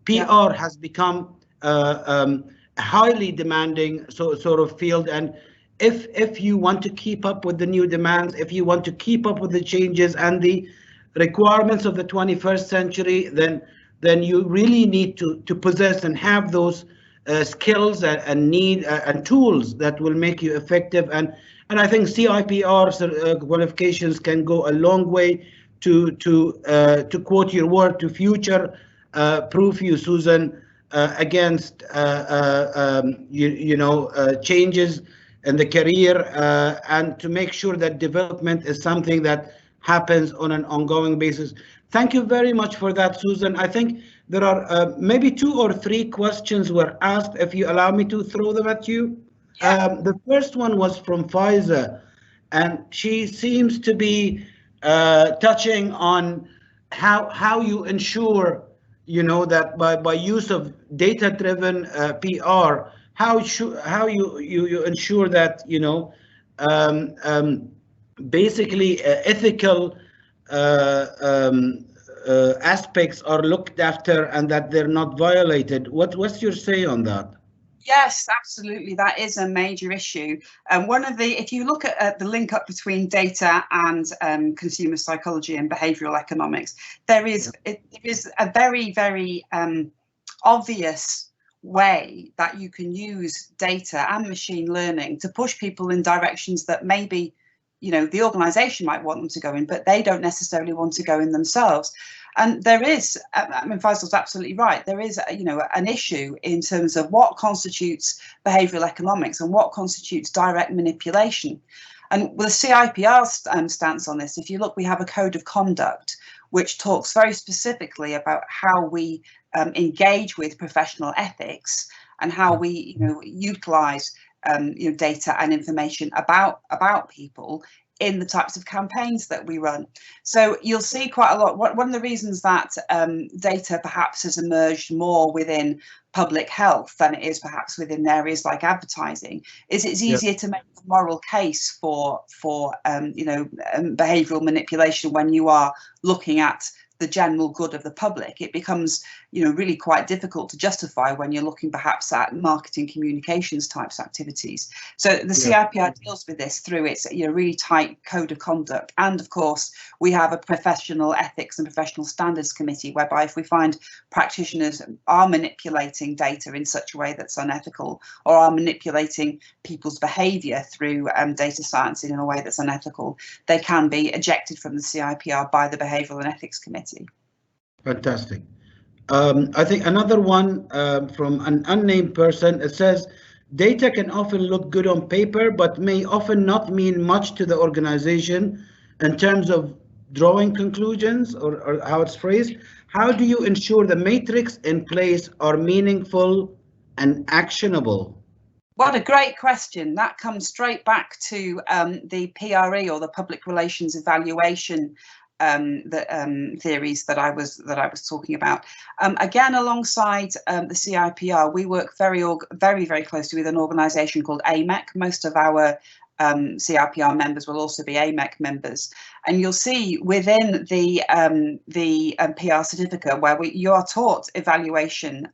PR has become a highly demanding sort of field, and if you want to keep up with the new demands, if you want to keep up with the changes and the requirements of the 21st century, then you really need to possess and have those skills and need and tools that will make you effective. And I think CIPR qualifications can go a long way to quote your word, to future proof you, Susan, against changes in the career, and to make sure that development is something that happens on an ongoing basis. Thank you very much for that, Susan. I think there are maybe 2 or 3 questions were asked, if you allow me to throw them at you. Yeah. The first one was from Faiza, and she seems to be touching on how you ensure, that by use of data-driven PR, how you ensure that basically ethical aspects are looked after and that they're not violated. What's your say on that? Yes, absolutely. That is a major issue. If you look at the link up between data and consumer psychology and behavioural economics, there is a very, very obvious way that you can use data and machine learning to push people in directions that maybe, the organisation might want them to go in, but they don't necessarily want to go in themselves. And there is, Faisal's absolutely right, there is, an issue in terms of what constitutes behavioural economics and what constitutes direct manipulation. And with the CIPR stance on this, if you look, we have a code of conduct which talks very specifically about how we engage with professional ethics and how we, utilise data and information about people in the types of campaigns that we run. So you'll see quite a lot. One of the reasons that data perhaps has emerged more within public health than it is perhaps within areas like advertising is it's easier to make a moral case for behavioural manipulation when you are looking at the general good of the public. It becomes, really quite difficult to justify when you're looking perhaps at marketing communications types activities. So the CIPR deals with this through its really tight code of conduct. And of course, we have a professional ethics and professional standards committee, whereby if we find practitioners are manipulating data in such a way that's unethical, or are manipulating people's behaviour through data science in a way that's unethical, they can be ejected from the CIPR by the Behavioural and Ethics Committee. Fantastic. I think another one from an unnamed person, it says, data can often look good on paper, but may often not mean much to the organization in terms of drawing conclusions, or how it's phrased. How do you ensure the matrix in place are meaningful and actionable? What a great question. That comes straight back to the PRE, or the public relations evaluation theories that I was talking about. Again, alongside the CIPR, we work very, very closely with an organisation called AMEC. Most of our CIPR members will also be AMEC members, and you'll see within the PR certificate where you are taught evaluation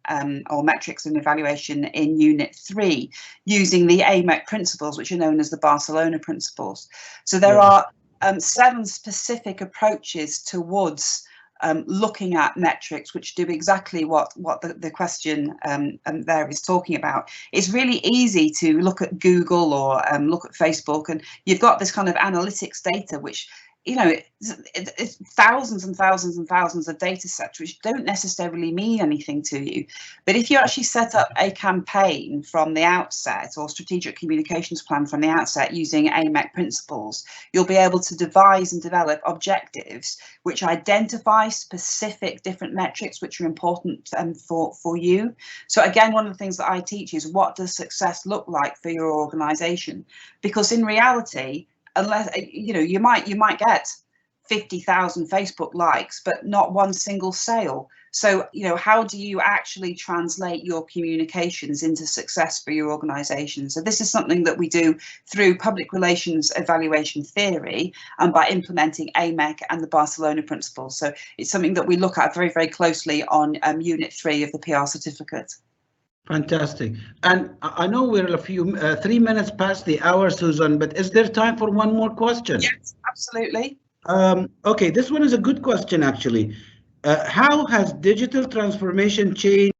or metrics and evaluation in Unit 3 using the AMEC principles, which are known as the Barcelona principles. So there are 7 specific approaches towards looking at metrics which do exactly what the question there is talking about. It's really easy to look at Google or look at Facebook, and you've got this kind of analytics data which, it's thousands and thousands and thousands of data sets which don't necessarily mean anything to you. But if you actually set up a campaign from the outset, or strategic communications plan from the outset using AMEC principles, you'll be able to devise and develop objectives which identify specific different metrics which are important for you. So again, one of the things that I teach is, what does success look like for your organization? Because in reality, unless you might get 50,000 Facebook likes, but not one single sale. So, how do you actually translate your communications into success for your organization? So this is something that we do through public relations evaluation theory and by implementing AMEC and the Barcelona principles. So it's something that we look at very, very closely on Unit 3 of the PR certificate. Fantastic. And I know we're a few 3 minutes past the hour, Susan, but is there time for one more question? Yes, absolutely. Okay, this one is a good question, actually. How has digital transformation changed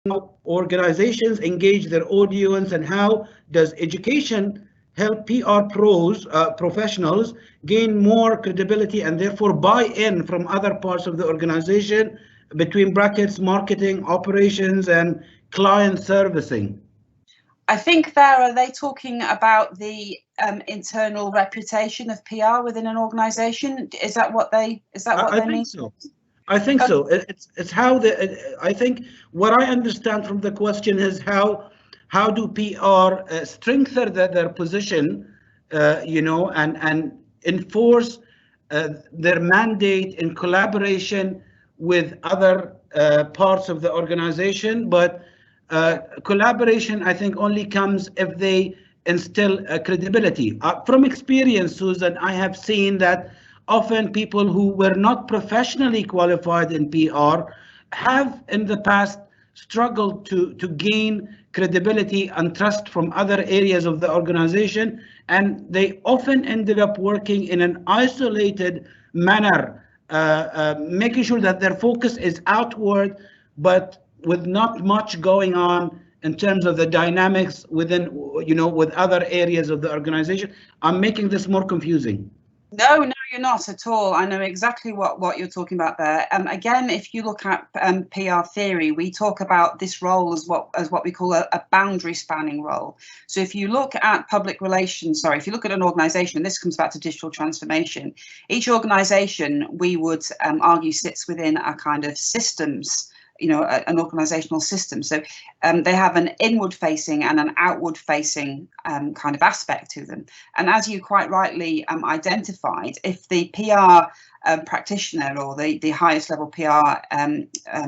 how organizations engage their audience, and how does education help professionals gain more credibility and therefore buy-in from other parts of the organization, between brackets, marketing, operations, and client servicing? I think there, are they talking about the internal reputation of PR within an organization? Is that what they I mean? think so. I think so. It's how I think what I understand from the question is how do PR strengthen their position, and enforce their mandate in collaboration with other parts of the organization. But collaboration, I think, only comes if they instill credibility. From experience, Susan, I have seen that often people who were not professionally qualified in PR have in the past struggled to gain credibility and trust from other areas of the organization, and they often ended up working in an isolated manner, making sure that their focus is outward, but with not much going on in terms of the dynamics within, with other areas of the organization. I'm making this more confusing. No, you're not at all. I know exactly what you're talking about there. Again, if you look at PR theory, we talk about this role as what we call a boundary spanning role. So if you look at if you look at an organization, and this comes back to digital transformation, each organization, we would argue, sits within a kind of systems, an organizational system. So they have an inward facing and an outward facing kind of aspect to them. And as you quite rightly identified, if the PR practitioner or the highest level PR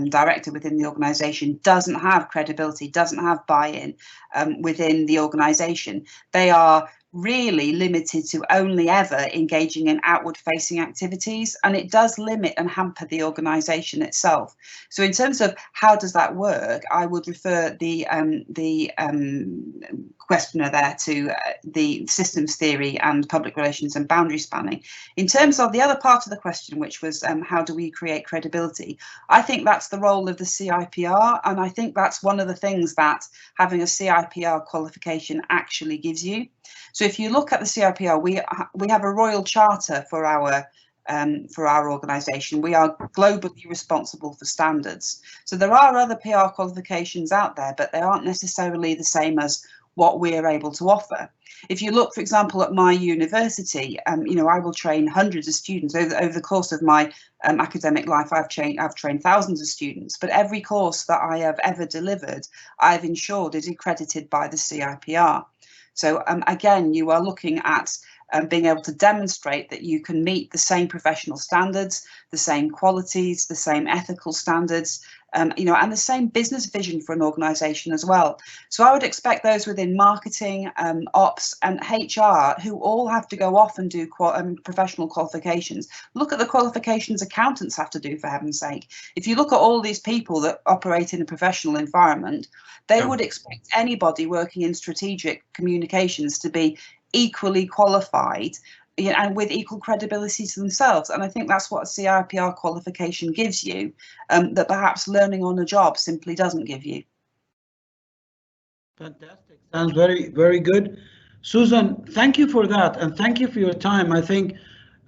director within the organization doesn't have credibility, doesn't have buy-in within the organization, they are really limited to only ever engaging in outward facing activities, and it does limit and hamper the organization itself. So in terms of how does that work, I would refer the questioner there to the systems theory and public relations and boundary spanning. In terms of the other part of the question, which was how do we create credibility, I think that's the role of the CIPR, and I think that's one of the things that having a CIPR qualification actually gives you. So if you look at the CIPR, we have a royal charter for our organisation. We are globally responsible for standards. So there are other PR qualifications out there, but they aren't necessarily the same as what we're able to offer. If you look, for example, at my university, I will train hundreds of students over the course of my academic life. I've trained thousands of students, but every course that I have ever delivered, I've ensured is accredited by the CIPR. So again, you are looking at being able to demonstrate that you can meet the same professional standards, the same qualities, the same ethical standards, and the same business vision for an organisation as well. So I would expect those within marketing, ops and HR who all have to go off and do professional qualifications. Look at the qualifications accountants have to do, for heaven's sake. If you look at all these people that operate in a professional environment, they would expect anybody working in strategic communications to be equally qualified and with equal credibility to themselves. And I think that's what a CIPR qualification gives you, that perhaps learning on the job simply doesn't give you. Fantastic. Sounds very, very good. Susan, thank you for that, and thank you for your time. I think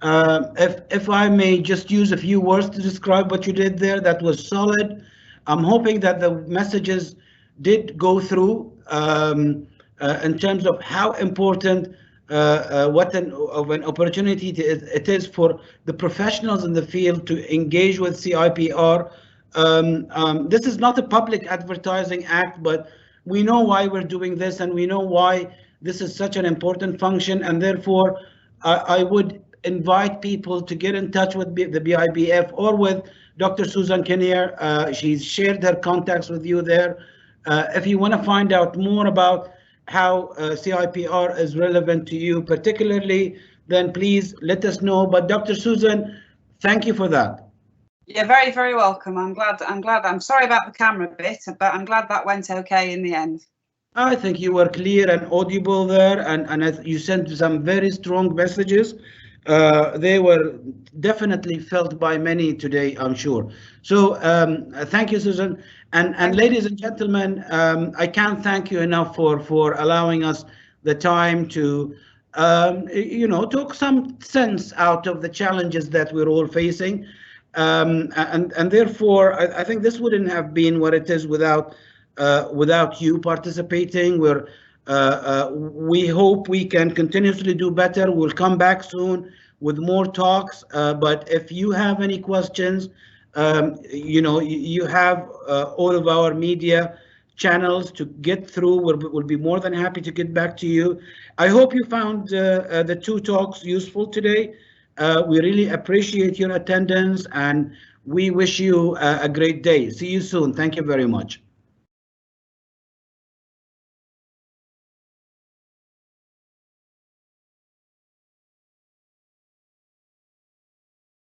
if I may just use a few words to describe what you did there, that was solid. I'm hoping that the messages did go through in terms of how important what an opportunity it is for the professionals in the field to engage with CIPR. This is not a public advertising act, but we know why we're doing this, and we know why this is such an important function, and therefore I would invite people to get in touch with the BIBF or with Dr. Susan Kinnear. She's shared her contacts with you there. If you want to find out more about how CIPR is relevant to you particularly, then please let us know. But Dr. Susan, thank you for that. You're very, very welcome. I'm glad. I'm sorry about the camera bit, but I'm glad that went okay in the end. I think you were clear and audible there, and you sent some very strong messages. They were definitely felt by many today, I'm sure. So thank you, Susan. And ladies and gentlemen, I can't thank you enough for allowing us the time to talk some sense out of the challenges that we're all facing. And therefore, I think this wouldn't have been what it is without you participating. We hope we can continuously do better. We'll come back soon with more talks. But if you have any questions, you have all of our media channels to get through. We'll be more than happy to get back to you. I hope you found the two talks useful today. We really appreciate your attendance, and we wish you a great day. See you soon. Thank you very much.